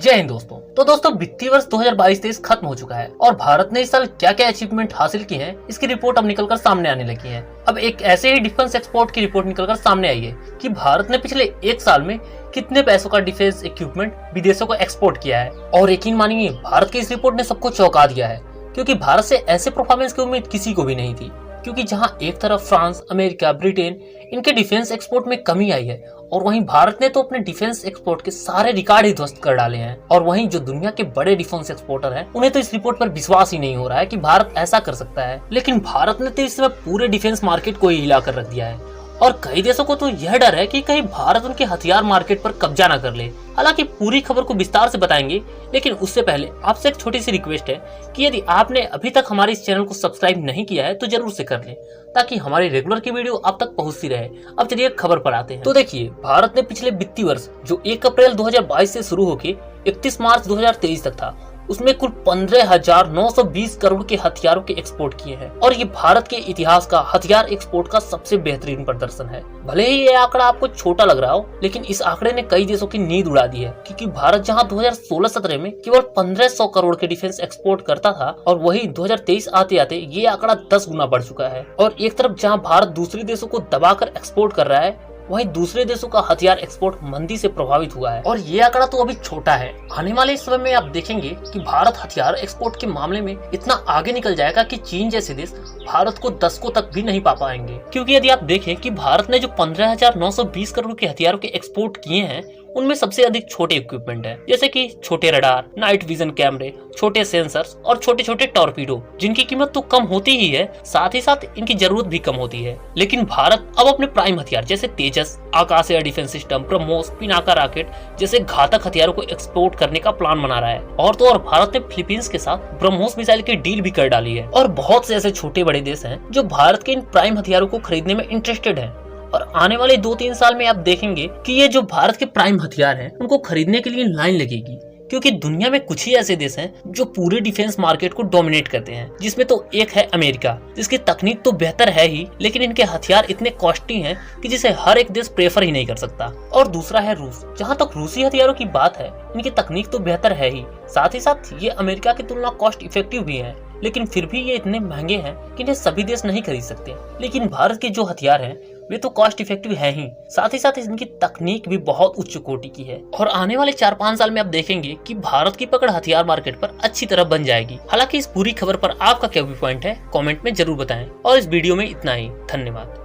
जय हिंद दोस्तों। तो दोस्तों वित्तीय वर्ष 2022-23 खत्म हो चुका है और भारत ने इस साल क्या क्या अचीवमेंट हासिल की है इसकी रिपोर्ट अब निकलकर सामने आने लगी है। अब एक ऐसे ही डिफेंस एक्सपोर्ट की रिपोर्ट निकलकर सामने आई है कि भारत ने पिछले एक साल में कितने पैसों का डिफेंस इक्विपमेंट विदेशों को एक्सपोर्ट किया है। और यकीन मानिए भारत की इस रिपोर्ट ने सबको चौंका दिया है, क्योंकि भारत से ऐसे परफॉर्मेंस की उम्मीद किसी को भी नहीं थी। क्योंकि जहां एक तरफ फ्रांस, अमेरिका, ब्रिटेन इनके डिफेंस एक्सपोर्ट में कमी आई है और वहीं भारत ने तो अपने डिफेंस एक्सपोर्ट के सारे रिकॉर्ड ही ध्वस्त कर डाले हैं। और वहीं जो दुनिया के बड़े डिफेंस एक्सपोर्टर हैं उन्हें तो इस रिपोर्ट पर विश्वास ही नहीं हो रहा है कि भारत ऐसा कर सकता है। लेकिन भारत ने तो इस समय पूरे डिफेंस मार्केट को ही हिला कर रख दिया है और कई देशों को तो यह डर है कि कहीं भारत उनके हथियार मार्केट पर कब्जा न कर ले। हालांकि पूरी खबर को विस्तार से बताएंगे, लेकिन उससे पहले आपसे एक छोटी सी रिक्वेस्ट है कि यदि आपने अभी तक हमारे इस चैनल को सब्सक्राइब नहीं किया है तो जरूर से कर लें, ताकि हमारी रेगुलर की वीडियो आप तक पहुंचती रहे। अब चलिए खबर पर आते हैं। तो देखिए, भारत ने पिछले वित्तीय वर्ष जो 1 अप्रैल 2022 से शुरू होकर 31 मार्च 2023 तक था, उसमें कुल 15,920 करोड़ के हथियारों के एक्सपोर्ट किए हैं और ये भारत के इतिहास का हथियार एक्सपोर्ट का सबसे बेहतरीन प्रदर्शन है। भले ही ये आंकड़ा आपको छोटा लग रहा हो, लेकिन इस आंकड़े ने कई देशों की नींद उड़ा दी है, क्योंकि भारत जहां 2016-17 में केवल 1500 करोड़ के डिफेंस एक्सपोर्ट करता था और वही 2023 आते आते ये आंकड़ा 10 गुना बढ़ चुका है। और एक तरफ जहाँ भारत दूसरे देशों को दबाकर एक्सपोर्ट कर रहा है, वहीं दूसरे देशों का हथियार एक्सपोर्ट मंदी से प्रभावित हुआ है। और ये आंकड़ा तो अभी छोटा है, आने वाले समय में आप देखेंगे कि भारत हथियार एक्सपोर्ट के मामले में इतना आगे निकल जाएगा कि चीन जैसे देश भारत को दशकों तक भी नहीं पा पाएंगे। क्योंकि यदि आप देखें कि भारत ने जो 15,920 करोड़ के हथियारों के एक्सपोर्ट किए हैं, उनमें सबसे अधिक छोटे इक्विपमेंट है, जैसे कि छोटे रडार, नाइट विजन कैमरे, छोटे सेंसर्स और छोटे छोटे टॉर्पीडो, जिनकी कीमत तो कम होती ही है, साथ ही साथ इनकी जरूरत भी कम होती है। लेकिन भारत अब अपने प्राइम हथियार जैसे Tejas, Akash air defence system, BrahMos, Pinaka rocket जैसे घातक हथियारों को एक्सपोर्ट करने का प्लान बना रहा है। और तो और भारत ने फिलीपींस के साथ ब्रह्मोस मिसाइल की डील भी कर डाली है। और बहुत से ऐसे छोटे बड़े देश हैं जो भारत के इन प्राइम हथियारों को खरीदने में इंटरेस्टेड हैं। और आने वाले 2-3 साल में आप देखेंगे कि ये जो भारत के प्राइम हथियार हैं उनको खरीदने के लिए लाइन लगेगी, क्योंकि दुनिया में कुछ ही ऐसे देश हैं जो पूरे डिफेंस मार्केट को डोमिनेट करते हैं, जिसमें तो एक है अमेरिका, जिसकी तकनीक तो बेहतर है ही, लेकिन इनके हथियार इतने कॉस्टली हैं कि जिसे हर एक देश प्रेफर ही नहीं कर सकता। और दूसरा है रूस। जहां तक रूसी हथियारों की बात है, इनकी तकनीक तो बेहतर है ही, साथ ही साथ ये अमेरिका की तुलना कॉस्ट इफेक्टिव भी है, लेकिन फिर भी ये इतने महंगे हैं कि इन्हें सभी देश नहीं खरीद सकते। लेकिन भारत के जो हथियार हैं वे तो कॉस्ट इफेक्टिव है ही, साथ ही साथ इनकी तकनीक भी बहुत उच्च कोटि की है। और आने वाले 4-5 साल में आप देखेंगे कि भारत की पकड़ हथियार मार्केट पर अच्छी तरह बन जाएगी। हालांकि इस पूरी खबर पर आपका क्या व्यू पॉइंट है, कमेंट में जरूर बताएं। और इस वीडियो में इतना ही, धन्यवाद।